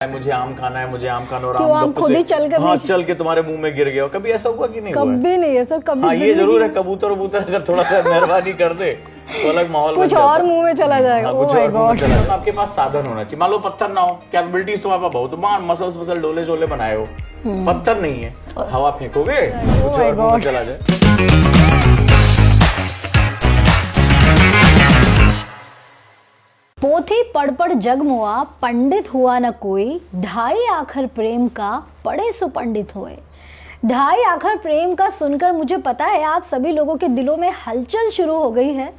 मुझे आम खाना है, मुझे आम खाना और क्यों आम खुद ही चल के तुम्हारे मुंह में गिर गया। कभी ऐसा हुआ कि नहीं? कभी नहीं है सर, कभी। हाँ, ये जरूर है, कबूतर अगर थोड़ा सा मेहरबानी कर दे तो अलग माहौल कुछ और मुंह में चला जाएगा। कुछ और मुंह में चला जाएगा। आपके पास साधन होना चाहिए। मान लो पत्थर ना हो, कैपेबिलिटीज तुम्हारे पास बहुत, मान मसल डोले शोले बनाए हो, पत्थर नहीं है, हवा फेंकोगे कुछ और मुंह में चला जाए। पोथी पढ़ पढ़ जग मुआ, पंडित हुआ न कोई, ढाई आखर प्रेम का पढ़े सो पंडित होए। ढाई आखर प्रेम का सुनकर मुझे पता है आप सभी लोगों के दिलों में हलचल शुरू हो गई है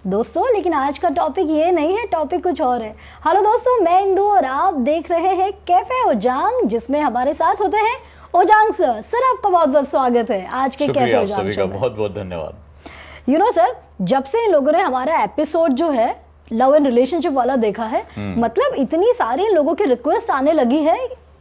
दोस्तों, लेकिन आज का टॉपिक ये नहीं है, टॉपिक कुछ और है। हेलो दोस्तों, मैं इंदु और आप देख रहे हैं कैफे ओजांग, जिसमें हमारे साथ होते हैं ओजांग सर। सर आपका बहुत बहुत स्वागत है आज के कैफे ओजांग सभी का बहुत बहुत धन्यवाद। यू नो सर, जब से इन लोगों ने हमारा एपिसोड जो है लव एंड रिलेशनशिप वाला देखा है, मतलब इतनी सारी लोगों की रिक्वेस्ट आने लगी है,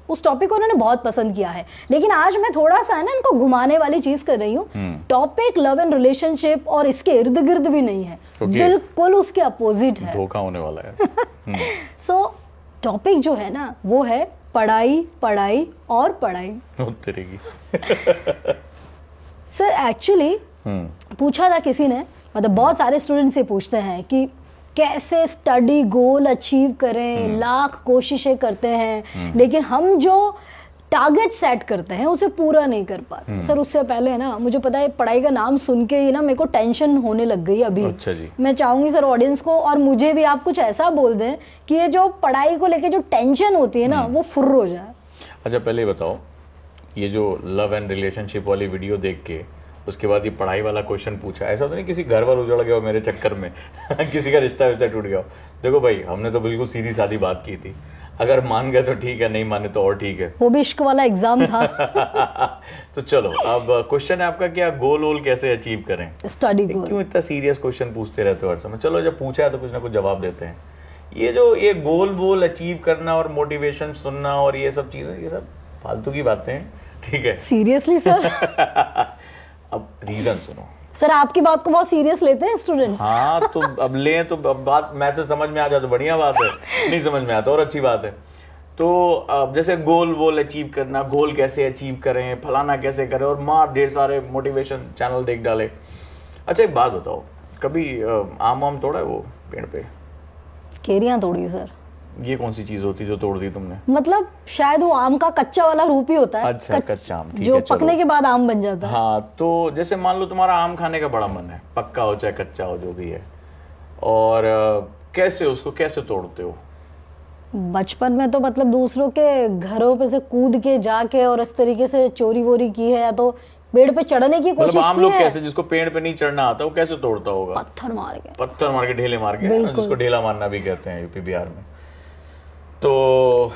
उस टॉपिक को उन्होंने बहुत पसंद किया है। लेकिन आज मैं थोड़ा सा ना इनको घुमाने वाली चीज कर रही हूँ। टॉपिक लव एंड रिलेशनशिप और इसके इर्द गिर्द भी नहीं है, बिल्कुल उसके अपोजिट है, धोखा होने वाला है। सो टॉपिक जो है ना वो है पढ़ाई पढ़ाई और पढ़ाई। सर एक्चुअली पूछा था किसी ने, मतलब बहुत सारे स्टूडेंट से पूछते हैं कि कैसे स्टडी गोल अचीव करें, लाख कोशिशें करते हैं लेकिन हम जो टारगेट सेट करते हैं उसे पूरा नहीं कर पाते। सर उससे पहले ना मुझे पता है पढ़ाई का नाम सुन के ही ना मेरे को टेंशन होने लग गई अभी। अच्छा जी। मैं चाहूंगी सर ऑडियंस को और मुझे भी आप कुछ ऐसा बोल दें कि ये जो पढ़ाई को लेके जो टेंशन होती है ना वो फुर्र हो जाए। अच्छा पहले बताओ, ये जो लव एंड रिलेशनशिप वाली वीडियो देख के उसके बाद ये पढ़ाई वाला क्वेश्चन पूछा, ऐसा तो नहीं किसी घर पर उजड़ गया हो मेरे चक्कर में किसी का रिश्ता विश्ता टूट गया हो? देखो भाई, हमने तो बिल्कुल सीधी सादी बात की थी, अगर मान गए तो ठीक है, नहीं माने तो और ठीक है। वो भी इश्क वाला एग्जाम था। तो चलो अब क्वेश्चन है आपका, क्या गोल वोल कैसे अचीव करें, स्टडी गोल। क्यों इतना सीरियस क्वेश्चन पूछते रहते हो हर समय? चलो जब पूछा है तो कुछ ना कुछ जवाब देते हैं। ये गोल वोल अचीव करना और मोटिवेशन सुनना और ये सब चीजें, ये सब फालतू की बातें हैं, ठीक है? Seriously sir? अब रीजन सुनो सर, आपकी बात को बहुत सीरियस लेते हैं स्टूडेंट्स। हाँ तो अब लें तो अब बात मैसेज समझ में आ जाए तो बढ़िया बात है, नहीं समझ में आता और अच्छी बात है। तो अब जैसे गोल वोल अचीव करना, गोल कैसे अचीव करें, फलाना कैसे करें, और माँ ढेर सारे मोटिवेशन चैनल देख डाले। अच्छा एक बात बताओ, कभी आम वाम तोड़ा है वो पेड़ पे? केरियां तोड़ी सर। ये कौन सी चीज होती है जो तोड़ दी तुमने? मतलब शायद वो आम का कच्चा वाला रूप ही होता है। अच्छा कच्चा आम, जो पकने के बाद आम बन जाता है। हाँ, तो जैसे मान लो तुम्हारा आम खाने का बड़ा मन है, पक्का हो चाहे कच्चा हो जो भी है, और कैसे उसको कैसे तोड़ते हो? बचपन में तो मतलब दूसरों के घरों पे से कूद के जाके और इस तरीके से चोरी वोरी की है, या तो पेड़ पे चढ़ने की कोशिश की है। आम लोग कैसे, जिसको पेड़ पे नहीं चढ़ना आता वो कैसे तोड़ता होगा? पत्थर मार के ढेले मार के, जिसको ढेला मारना भी कहते हैं यूपी बिहार में। तो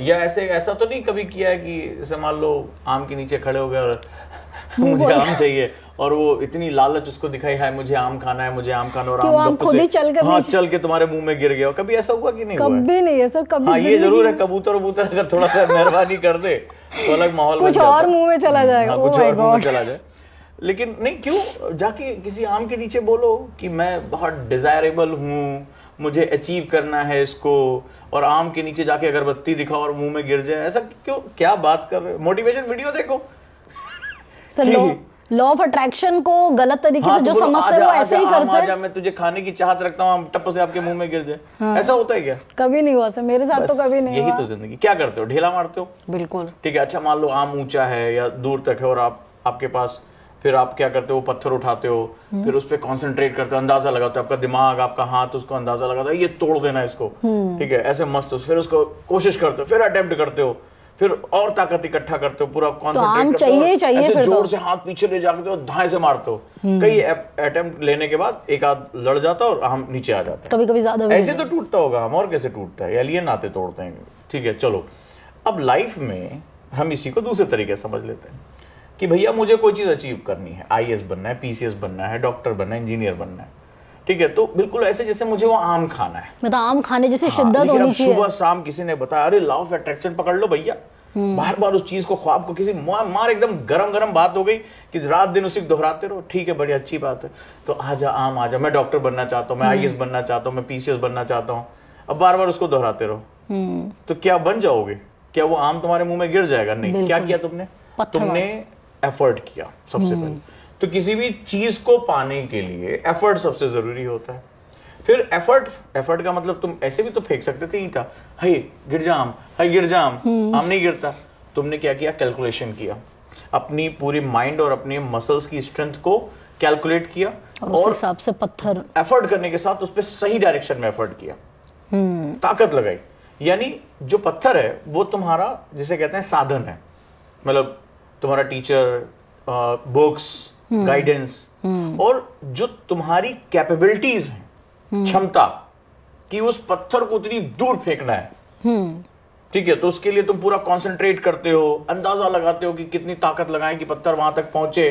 या ऐसा तो नहीं कभी किया है कि जैसे मान लो आम के नीचे खड़े हो गए और मुझे आम चाहिए, और वो इतनी लालच उसको दिखाई है, मुझे आम खाना है, मुझे आम खाना, और आम खुद ही चल के तुम्हारे मुंह में गिर गया। कभी ऐसा हुआ कि नहीं? कभी नहीं है सर, कभी। हाँ, ये जरूर है, कबूतर अगर थोड़ा सा मेहरबानी कर दे तो अलग माहौल कुछ और मुंह में चला जाएगा। कुछ और मुंह में चला जाए। लेकिन नहीं, क्यों जाके किसी आम के नीचे बोलो कि मैं बहुत डिजायरेबल हूँ, मुझे अचीव करना है इसको, और आम के नीचे जाके अगरबत्ती दिखाओ और मुंह में गिर जाए? ऐसा क्यों? क्या बात कर रहे हो? मोटिवेशन वीडियो देखो सर। लॉ ऑफ अट्रैक्शन को गलत तरीके से जो समझते हैं वो ऐसे ही करते हैं। आजा, मैं तुझे खाने की चाहत रखता हूँ, टप से आपके मुंह में गिर जाए। हाँ। ऐसा होता है क्या? कभी नहीं हुआ सर, मेरे साथ तो कभी नहीं हुआ। यही तो जिंदगी। क्या करते हो? ढेला मारते हो? बिल्कुल। ठीक है, अच्छा मान लो आम ऊंचा है या दूर तक है और आपके पास, फिर आप क्या करते हो? पत्थर उठाते हो, फिर उस पर कॉन्सेंट्रेट करते हो, अंदाजा लगाते हो, आपका दिमाग आपका हाथ उसको अंदाजा लगाता है ये तोड़ देना इसको, ठीक है, ऐसे मस्त। फिर उसको कोशिश करते हो, फिर अटेम्प्ट करते हो, फिर और ताकत इकट्ठा करते हो, पूरा कॉन्सेंट्रेट करते हो, ऐसे जोर से हाथ पीछे ले जाते हो, धाए से मारते हो। कई अटेम्प्ट लेने के बाद एक आध लड़ जाता और हम नीचे आ जाते हैं। कभी कभी ज्यादा ऐसे तो टूटता होगा हम, और कैसे टूटता है? एलियन आते तोड़ते हैं। ठीक है, चलो अब लाइफ में हम इसी को दूसरे तरीके से समझ लेते हैं कि भैया मुझे कोई चीज अचीव करनी है, आईएएस बनना है, पीसीएस बनना है, डॉक्टर बनना है, इंजीनियर बनना है, ठीक है, तो बिल्कुल ऐसे जैसे मुझे वो आम खाना है, मतलब आम खाने जैसे शिद्दत होनी चाहिए। सुबह शाम किसी ने बताया अरे लॉ ऑफ अट्रैक्शन पकड़ लो भैया, बार बार उस चीज को, ख्वाब को, किसी मार एकदम गरम गरम बात हो गई कि रात दिन उसी को दोहराते रहो। ठीक है, बड़ी अच्छी बात है, तो आजा आम आजा, मैं डॉक्टर बनना चाहता हूँ, मैं आईएएस बनना चाहता हूँ, मैं पीसीएस बनना चाहता हूँ, अब बार बार उसको दोहराते रहो। तो क्या बन जाओगे? क्या वो आम तुम्हारे मुंह में गिर जाएगा? नहीं। क्या किया तुमने एफर्ट किया सबसे पहले। तो किसी भी चीज को पाने के लिए एफर्ट सबसे जरूरी होता है। फिर एफर्ट का मतलब तुम ऐसे भी तो फेंक सकते थे ईंटा, हाय गिर जा आम, हाय गिर जा आम, आम नहीं गिरता। तुमने क्या किया? कैलकुलेशन किया, अपनी पूरी माइंड और अपनी मसल्स की स्ट्रेंथ को कैलकुलेट किया और उस हिसाब से पत्थर एफर्ट करने के साथ उस पर सही डायरेक्शन में एफर्ट किया, ताकत लगाई। यानी जो पत्थर है वो तुम्हारा, जिसे कहते हैं साधन है, मतलब तुम्हारा टीचर, बुक्स, गाइडेंस, और जो तुम्हारी कैपेबिलिटीज हैं, क्षमता कि उस पत्थर को उतनी दूर फेंकना है, ठीक है, तो उसके लिए तुम पूरा कंसंट्रेट करते हो, अंदाजा लगाते हो कि कितनी ताकत लगाएं कि पत्थर वहां तक पहुंचे,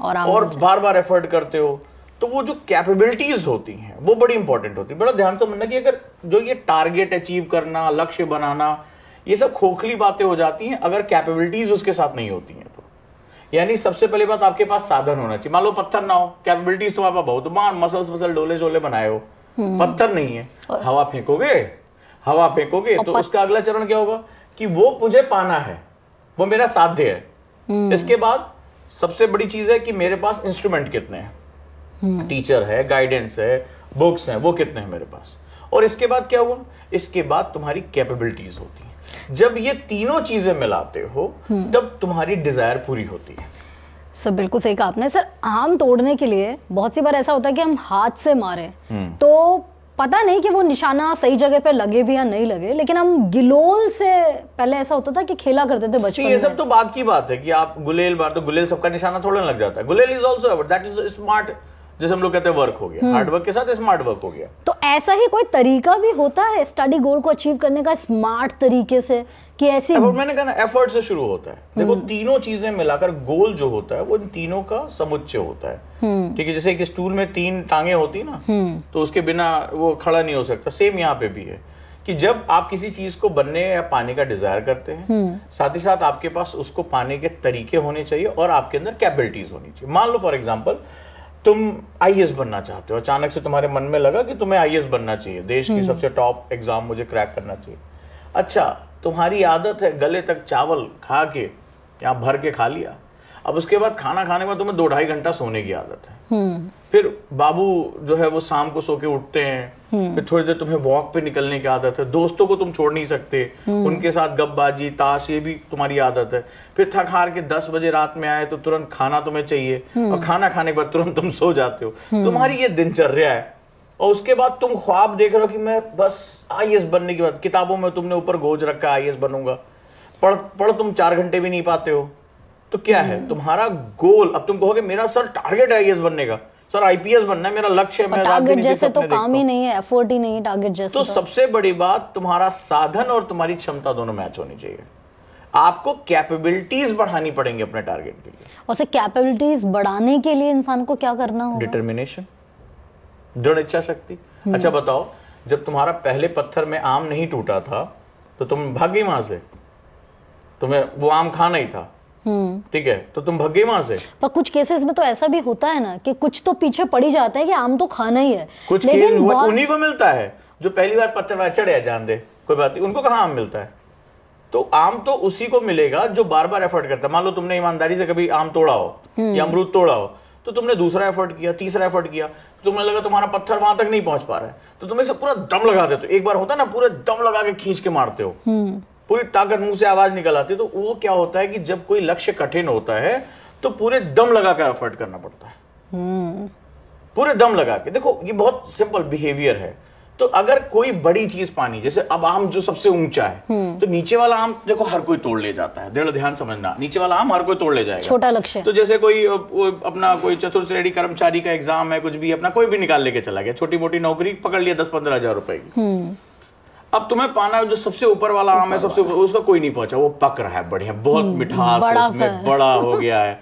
और बार बार एफर्ट करते हो। तो वो जो कैपेबिलिटीज होती हैं वो बड़ी इंपॉर्टेंट होती है। बड़ा ध्यान से समझना कि अगर जो ये टारगेट अचीव करना, लक्ष्य बनाना, ये सब खोखली बातें हो जाती हैं अगर कैपेबिलिटीज उसके साथ नहीं होती हैं तो। यानी सबसे पहले बात, आपके पास साधन होना चाहिए। मान लो पत्थर ना हो, कैपेबिलिटीज तुम्हारे पास बहुत, मान मसल डोले शोले बनाए हो, पत्थर नहीं है, हवा फेंकोगे तो उसका अगला चरण क्या होगा कि वो मुझे पाना है, वो मेरा साध्य है। इसके बाद सबसे बड़ी चीज है कि मेरे पास इंस्ट्रूमेंट कितने हैं, टीचर है, गाइडेंस है, बुक्स हैं, वो कितने हैं मेरे पास। और इसके बाद क्या हुआ? इसके बाद तुम्हारी कैपेबिलिटीज होती है। जब ये तीनों चीजें मिलाते हो तब तुम्हारी डिजायर पूरी होती है। सर बिल्कुल सही कहा आपने। सर आम तोड़ने के लिए बहुत सी बार ऐसा होता है कि हम हाथ से मारे तो पता नहीं कि वो निशाना सही जगह पे लगे भी या नहीं लगे, लेकिन हम गिलोल से, पहले ऐसा होता था कि खेला करते थे बचपन में। ये सब तो बात की बात है कि आप गुलेल मार तो गुलेल सबका निशाना थोड़ा लग जाता है। गुलेल is also that is smart, जैसे हम लोग कहते हैं वर्क हो गया, हार्ड वर्क के साथ स्मार्ट वर्क हो गया। तो ऐसा ही कोई तरीका भी होता है स्टडी गोल को अचीव करने का स्मार्ट तरीके से, कि ऐसी मैंने कहा ना एफर्ट से शुरू होता है। देखो तीनों चीजें मिलाकर गोल जो होता है वो इन तीनों का समुच्चय होता है, ठीक है। जैसे एक स्टूल में 3 टांगे होती ना, तो उसके बिना वो खड़ा नहीं हो सकता। सेम यहाँ पे भी है कि जब आप किसी चीज को बनने या पाने का डिजायर करते हैं, साथ ही साथ आपके पास उसको पाने के तरीके होने चाहिए और आपके अंदर कैपेबिलिटीज होनी चाहिए। मान लो फॉर एग्जाम्पल तुम आईएएस बनना चाहते हो, अचानक से तुम्हारे मन में लगा कि तुम्हें आईएएस बनना चाहिए, देश की सबसे टॉप एग्जाम मुझे क्रैक करना चाहिए। अच्छा, तुम्हारी आदत है गले तक चावल खा के या भर के खा लिया, अब उसके बाद खाना खाने में तुम्हें 2-2.5 घंटा सोने की आदत है। फिर बाबू जो है वो शाम को सो के उठते हैं, फिर थोड़ी देर तुम्हें वॉक पे निकलने की आदत है, दोस्तों को तुम छोड़ नहीं सकते, उनके साथ गपबाजी ताश ये भी तुम्हारी आदत है। फिर थक हार के 10 बजे रात में आए तो तुरंत खाना तुम्हें चाहिए, और खाना खाने के बाद तुरंत तुम सो जाते हो। तुम्हारी ये दिनचर्या है। और उसके बाद तुम ख्वाब देख रहे हो कि मैं बस आईएएस बनने के बाद, किताबों में तुमने ऊपर गोज रखा आईएएस बनूंगा, पढ़ तुम 4 घंटे भी नहीं पाते हो। तो क्या है तुम्हारा गोल? अब तुम कहोगे मेरा सर टारगेट है आईएएस बनने का, सर आईपीएस बनना है मेरा लक्ष्य है, मैं टारगेट जैसे तो काम ही नहीं है, एफर्ट ही नहीं है टारगेट जैसे। तो सबसे बड़ी बात, तुम्हारा साधन और तुम्हारी क्षमता दोनों मैच होनी चाहिए। आपको कैपेबिलिटीज बढ़ानी पड़ेंगी अपने टारगेट के लिए। और से कैपेबिलिटीज बढ़ाने के लिए इंसान को क्या करना होगा? डिटर्मिनेशन, दृढ़ इच्छा शक्ति। अच्छा बताओ, जब तुम्हारा पहले पत्थर में आम नहीं टूटा था तो तुम भाग गई वहां से, तुम्हें वो आम खाना ही था, ठीक है, तो तुम भाग गई वहां से। पर कुछ केसेस में तो ऐसा भी होता है ना कि कुछ तो पीछे पड़ ही जाता है कि आम तो खाना ही है, कुछ लेकिन उन्हीं को मिलता है जो पहली बार पत्थर पर चढ़े, जान दे कोई बात नहीं, उनको कहाँ आम मिलता है। तो आम तो उसी को मिलेगा जो बार बार एफर्ट करता है। मान लो तुमने ईमानदारी से कभी आम तोड़ा हो या अमरूद तोड़ा हो, तो तुमने दूसरा एफर्ट किया, तीसरा एफर्ट किया, तुम्हें लगा तुम्हारा पत्थर वहां तक नहीं पहुंच पा रहा है, तो तुम इसे पूरा दम लगा देते हो। एक बार होता है ना, पूरे दम लगा के खींच के मारते हो, पूरी ताकत मुंह से आवाज निकल आती है। तो वो क्या होता है कि जब कोई लक्ष्य कठिन होता है तो पूरे दम लगा कर एफर्ट करना पड़ता है, पूरे दम लगा के। देखो ये बहुत सिंपल बिहेवियर है। तो अगर कोई बड़ी चीज पानी, जैसे अब आम जो सबसे ऊंचा है, तो नीचे वाला आम देखो हर कोई तोड़ ले जाता है, दृढ़ ध्यान समझना, नीचे वाला आम हर कोई तोड़ ले जाएगा, छोटा लक्ष्य। तो जैसे कोई अपना कोई चतुर्थ श्रेणी कर्मचारी का एग्जाम है, कुछ भी अपना कोई भी निकाल लेके चला गया, छोटी मोटी नौकरी पकड़ लिया 10-15 हजार रुपए की। अब तुम्हें पाना है जो सबसे ऊपर वाला आम है, सबसे ऊपर, उसका कोई नहीं पहुंचा, वो पक रहा है बढ़िया, बहुत मिठास है उसमें, बड़ा हो गया है।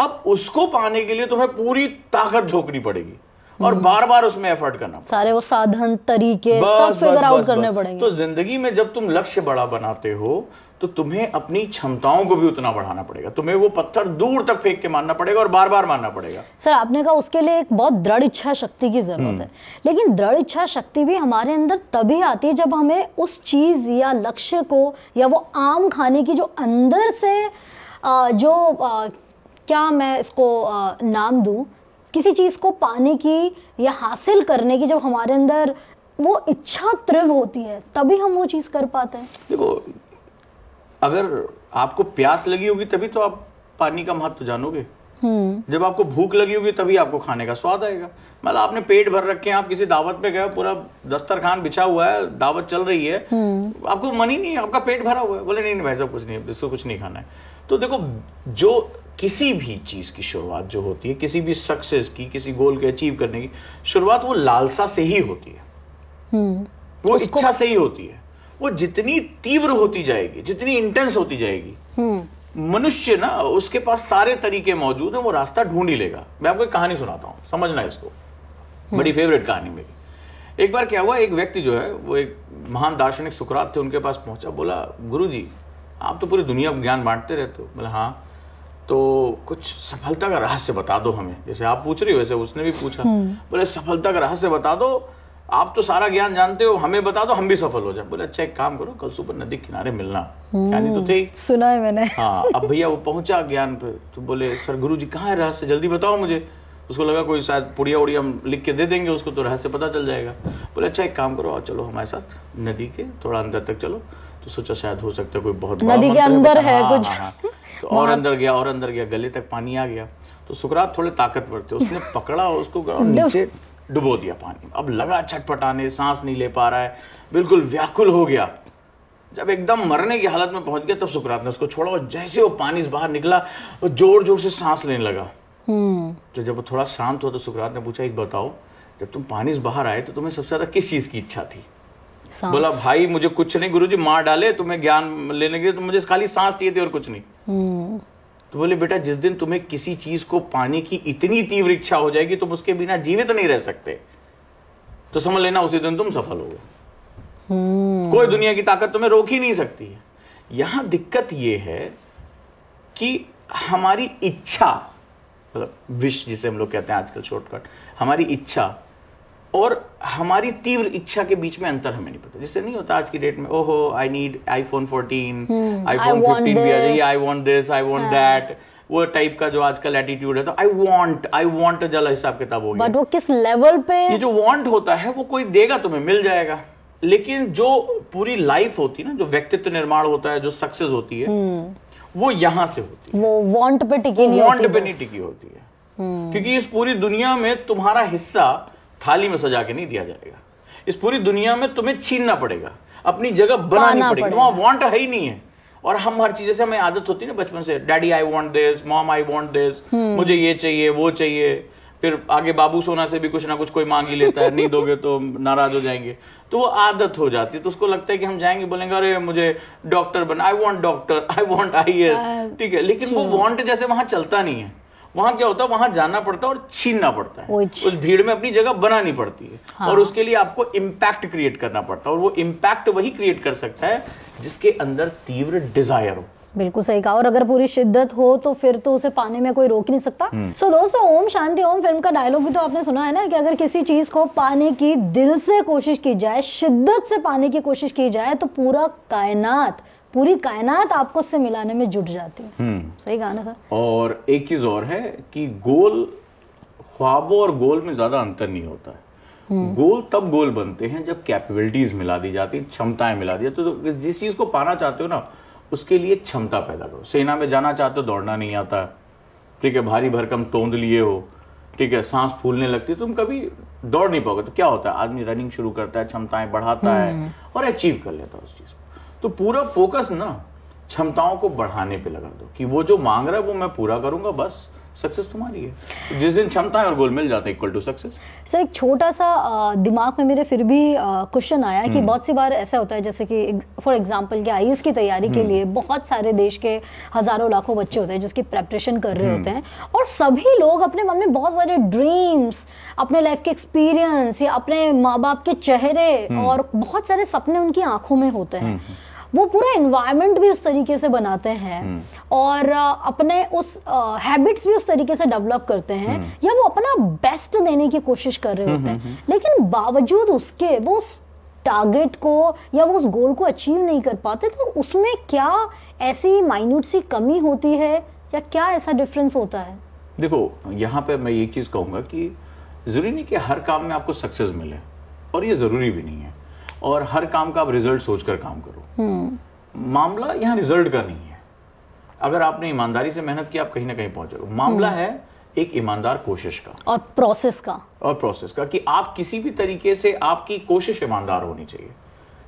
अब उसको पाने के लिए तुम्हें पूरी ताकत झोंकनी पड़ेगी, और बार बार उसमें एफर्ट करना पड़ेगा। सारे वो साधन तरीके सब फिगर आउट करने पड़ेंगे। तो जिंदगी में जब तुम लक्ष्य बड़ा बनाते हो तो तुम्हें अपनी क्षमताओं को भी उतना बढ़ाना पड़ेगा। तुम्हें वो पत्थर दूर तक फेंक के मारना पड़ेगा और बार बार मारना पड़ेगा। सर आपने कहा उसके लिए एक बहुत दृढ़ इच्छा शक्ति की जरूरत है, लेकिन दृढ़ इच्छा शक्ति भी हमारे अंदर तभी आती है जब हमें उस चीज या लक्ष्य को या वो आम खाने की जो अंदर से क्या मैं इसको नाम दूं, किसी चीज को पाने की या हासिल करने की जब हमारे अंदर वो इच्छा तीव्र होती है तभी हम वो चीज कर पाते हैं। देखो, अगर आपको प्यास लगी होगी तभी तो आप पानी का महत्व जानोगे। जब आपको भूख लगी होगी तभी आपको खाने का स्वाद आएगा। मतलब आपने पेट भर रखे हैं, आप किसी दावत पे गए, पूरा दस्तरखान बिछा हुआ है, दावत चल रही है, आपको मन ही नहीं है, आपका पेट भरा हुआ है, बोले नहीं भाई साहब कुछ नहीं, इसको कुछ नहीं खाना है। तो देखो, जो किसी भी चीज की शुरुआत जो होती है, किसी भी सक्सेस की, किसी गोल के अचीव करने की शुरुआत वो लालसा से ही होती है, वो इच्छा से ही होती है। वो जितनी तीव्र होती जाएगी, जितनी इंटेंस होती जाएगी, मनुष्य ना उसके पास सारे तरीके मौजूद हैं, वो रास्ता ढूंढ ही लेगा। मैं आपको एक कहानी सुनाता हूं, समझना इसको, बड़ी फेवरेट कहानी मेरी। एक बार क्या हुआ, एक व्यक्ति जो है वो एक महान दार्शनिक सुकरात थे, उनके पास पहुंचा, बोला गुरुजी आप तो पूरी दुनिया को ज्ञान बांटते रहते हो। बोला हाँ, तो कुछ सफलता का रहस्य बता दो हमें, जैसे आप पूछ रही हो वैसे उसने भी पूछा। बोले सफलता का रहस्य बता दो, आप तो सारा ज्ञान जानते हो, हमें बता दो, हम भी सफल हो जाए। बोले अच्छा एक काम करो, कल सुबह नदी किनारे मिलना। यानी तो थे, सुना है मैंने। हाँ, अब भैया वो पहुंचा ज्ञान पे, तो बोले सर गुरुजी कहाँ है रहस्य, जल्दी बताओ मुझे। उसको लगा कोई शायद पुड़िया उड़िया हम लिख के दे देंगे उसको तो रहस्य पता चल जाएगा। बोले अच्छा एक काम करो, चलो हमारे साथ नदी के थोड़ा अंदर तक चलो। तो सोचा शायद हो सकता है कोई बहुत नदी के अंदर है कुछ। तो और अंदर गया, गले तक पानी आ गया। तो सुकरात थोड़े ताकतवर थे, उसने पकड़ा उसको नीचे डुबो दिया पानी। अब लगा छटपटाने, सांस नहीं ले पा रहा है, बिल्कुल व्याकुल हो गया। जब एकदम मरने की हालत में पहुंच गया तब सुकरात ने उसको छोड़ा, और जैसे वो पानी से बाहर निकला वो जोर जोर से सांस लेने लगा। तो जब वो थोड़ा शांत हुआ तो सुकरात ने पूछा एक बताओ, जब तुम पानी से बाहर आए तो तुम्हें सबसे ज्यादा किस चीज की इच्छा थी? बोला भाई मुझे कुछ नहीं, गुरुजी मार डाले तुम्हें ज्ञान लेने के लिए, तो मुझे खाली सांस चाहिए थी और कुछ नहीं। तो बोले बेटा जिस दिन तुम्हें किसी चीज को पाने की इतनी तीव्र इच्छा हो जाएगी तुम उसके बिना जीवित नहीं रह सकते, तो समझ लेना उसी दिन तुम सफल हो गए। कोई दुनिया की ताकत तुम्हें रोक ही नहीं सकती है। यहां दिक्कत यह है कि हमारी इच्छा, मतलब विश जिसे हम लोग कहते हैं आजकल शॉर्टकट, हमारी इच्छा और हमारी तीव्र इच्छा के बीच में अंतर हमें नहीं पता। जैसे नहीं होता आज की डेट में, ओहो आई नीड iPhone 14, iPhone 15 भी आ जाइए, I want this, I want that, वो टाइप का जो आजकल एटीट्यूड है। तो आई वांट जला हिसाब किताब हो गया। बट वो किस लेवल पे, ये जो वांट होता है वो कोई देगा तुम्हें, मिल जाएगा। लेकिन जो पूरी लाइफ होती है ना, जो व्यक्तित्व निर्माण होता है, जो सक्सेस होती है, वो यहां से होती है। वो वांट पे टिकी नहीं होती, वांट पे नहीं टिकी होती है। क्योंकि इस पूरी दुनिया में तुम्हारा हिस्सा थाली में सजा के नहीं दिया जाएगा। इस पूरी दुनिया में तुम्हें छीनना पड़ेगा, अपनी जगह बनानी पड़ेगी। वहां वांट है ही नहीं है। और हम हर चीज, जैसे हमें आदत होती है ना बचपन से, daddy I want this, mom I want this, मुझे ये चाहिए वो चाहिए। फिर आगे बाबू सोना से भी कुछ ना कुछ कोई मांग ही लेता है, नहीं दोगे तो नाराज हो जाएंगे। तो वो आदत हो जाती है। तो उसको लगता है कि हम जाएंगे बोलेंगे अरे मुझे डॉक्टर बना, I want doctor, I want IAS, ठीक है। लेकिन वो वांट जैसे वहां चलता नहीं है। वहां क्या होता है, वहां जाना पड़ता है और छीनना पड़ता है, उस भीड़ में अपनी जगह बनानी पड़ती है। हाँ। और उसके लिए आपको इम्पैक्ट क्रिएट करना पड़ता है, और वो इम्पैक्ट वही क्रिएट कर सकता है जिसके अंदर तीव्र डिजायर हो। बिल्कुल सही कहा। और अगर पूरी शिद्दत हो तो फिर तो उसे पाने में कोई रोक नहीं सकता। सो दोस्तों, ओम शांति ओम फिल्म का डायलॉग भी तो आपने सुना है ना, कि अगर किसी चीज को पाने की दिल से कोशिश की जाए, शिद्दत से पाने की कोशिश की जाए, तो पूरी कायनात आपको उससे मिलाने में जुट जाती है। सही कहा ना सर। और एक चीज और है कि गोल, ख्वाबों और गोल में ज्यादा अंतर नहीं होता है। गोल तब गोल बनते हैं जब कैपेबिलिटीज मिला दी जाती, क्षमताएं मिला दी जाती। तो जिस चीज को पाना चाहते हो ना, उसके लिए क्षमता पैदा करो। सेना में जाना चाहते हो, दौड़ना नहीं आता, ठीक है, भारी भरकम तोंद लिए हो, ठीक है, सांस फूलने लगती है, तुम कभी दौड़ नहीं पाओगे। तो क्या होता है, आदमी रनिंग शुरू करता है, क्षमताएं बढ़ाता है और अचीव कर लेता है उस चीज को। तो पूरा फोकस ना क्षमताओं को बढ़ाने पे लगा दो, कि वो जो मांग रहा है वो मैं पूरा करूंगा, बस सक्सेस तुम्हारी है। जिस दिन क्षमता और गोल मिल जाते हैं इक्वल टू सक्सेस। सर एक छोटा सा दिमाग में मेरे फिर भी क्वेश्चन आया कि बहुत सी बार ऐसा होता है जैसे कि फॉर एग्जांपल कि आईएएस की तैयारी के लिए बहुत सारे देश के हजारों लाखों बच्चे होते हैं जिसकी प्रेपरेशन कर रहे होते हैं, और सभी लोग अपने मन में बहुत सारे ड्रीम्स, अपने लाइफ के एक्सपीरियंस या अपने माँ बाप के चेहरे और बहुत सारे सपने उनकी आंखों में होते हैं। वो पूरा एनवायरनमेंट भी उस तरीके से बनाते हैं और अपने उस हैबिट्स भी उस तरीके से डेवलप करते हैं या वो अपना बेस्ट देने की कोशिश कर रहे होते हैं, लेकिन बावजूद उसके वो उस टारगेट को या वो उस गोल को अचीव नहीं कर पाते। तो उसमें क्या ऐसी माइन्यूट सी कमी होती है या क्या ऐसा डिफरेंस होता है? देखो, यहाँ पे मैं एक चीज कहूंगा कि जरूरी नहीं कि हर काम में आपको सक्सेस मिले, और ये जरूरी भी नहीं है, और हर काम का आप रिजल्ट सोचकर काम करो। मामला यहाँ रिजल्ट का नहीं है। अगर आपने ईमानदारी से मेहनत की, आप कहीं ना कहीं पहुंचोगे। मामला है एक ईमानदार कोशिश का और प्रोसेस का कि आप किसी भी तरीके से, आपकी कोशिश ईमानदार होनी चाहिए।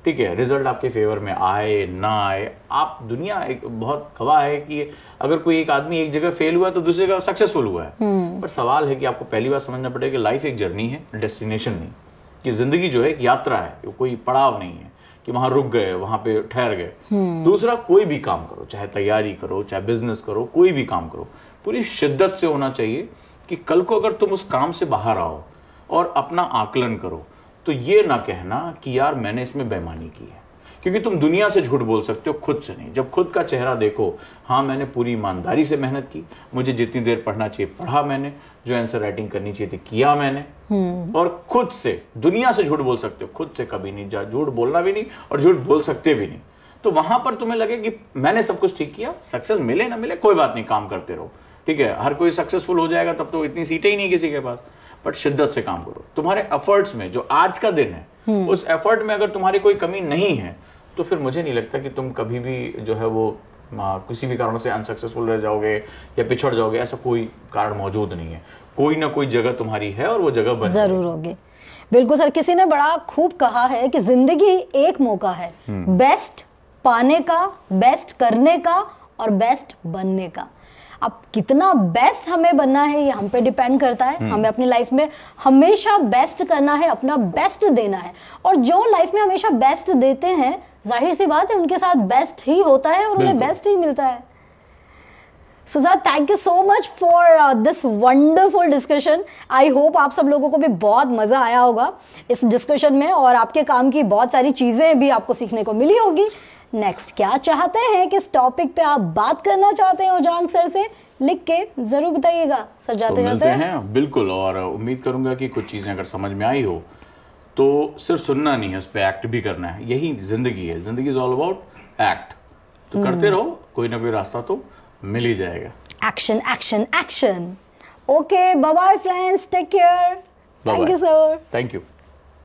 ठीक है, रिजल्ट आपके फेवर में आए ना आए, आप दुनिया एक बहुत गवाह है कि अगर कोई एक आदमी एक जगह फेल हुआ तो दूसरी जगह सक्सेसफुल हुआ है। पर सवाल है कि आपको पहली बार समझना पड़ेगा कि लाइफ एक जर्नी है, डेस्टिनेशन नहीं। कि जिंदगी जो है एक यात्रा है, कोई पड़ाव नहीं है कि वहां रुक गए, वहां पे ठहर गए। दूसरा, कोई भी काम करो, चाहे तैयारी करो, चाहे बिजनेस करो, कोई भी काम करो, पूरी शिद्दत से होना चाहिए कि कल को अगर तुम उस काम से बाहर आओ और अपना आकलन करो तो ये ना कहना कि यार मैंने इसमें बेईमानी की है, क्योंकि तुम दुनिया से झूठ बोल सकते हो, खुद से नहीं। जब खुद का चेहरा देखो, हाँ मैंने पूरी ईमानदारी से मेहनत की, मुझे जितनी देर पढ़ना चाहिए पढ़ा मैंने, जो आंसर राइटिंग करनी चाहिए थी किया मैंने, और खुद से, दुनिया से झूठ बोल सकते हो, खुद से कभी नहीं। झूठ बोलना भी नहीं और झूठ बोल सकते भी नहीं। तो वहां पर तुम्हें लगे कि मैंने सब कुछ ठीक किया, सक्सेस मिले ना मिले कोई बात नहीं, काम करते रहो। ठीक है, हर कोई सक्सेसफुल हो जाएगा तब तो इतनी सीटें ही नहीं किसी के पास। बट शिद्दत से काम करो। तुम्हारे एफर्ट्स में, जो आज का दिन है, उस एफर्ट में अगर तुम्हारी कोई कमी नहीं है तो फिर मुझे नहीं लगता कि तुम कभी भी जो है वो किसी भी कारण से अनसक्सेसफुल रह जाओगे या पिछड़ जाओगे। ऐसा कोई कारण मौजूद नहीं है। कोई ना कोई जगह तुम्हारी है और वो जगह बन जरूर होगी। बिल्कुल सर, किसी ने बड़ा खूब कहा है कि जिंदगी एक मौका है बेस्ट पाने का, बेस्ट करने का और बेस्ट बनने का। अब कितना बेस्ट हमें बनना है ये हम पे डिपेंड करता है। हमें अपनी लाइफ में हमेशा बेस्ट करना है, अपना बेस्ट देना है, और जो लाइफ में हमेशा बेस्ट देते हैं जाहिर सी बात है उनके साथ बेस्ट ही होता है और उन्हें बेस्ट ही मिलता है। So sir, thank you so much for this wonderful discussion. I hope आप सब लोगों को भी बहुत मजा आया होगा इस डिस्कशन में, और आपके काम की बहुत सारी चीजें भी आपको सीखने को मिली होगी। नेक्स्ट क्या चाहते हैं, किस टॉपिक पे आप बात करना चाहते हैं उजांग सर से, लिख के जरूर बताइएगा सर। जाते जाते हैं बिल्कुल, और उम्मीद करूंगा कि कुछ चीजें अगर समझ में आई हो तो सिर्फ सुनना नहीं है, उस पर एक्ट भी करना है। यही जिंदगी है, जिंदगी इज ऑल अबाउट एक्ट। तो करते रहो, कोई ना कोई रास्ता तो मिल ही जाएगा। Action action action. Okay, bye bye friends, take care. Thank you sir. Thank you.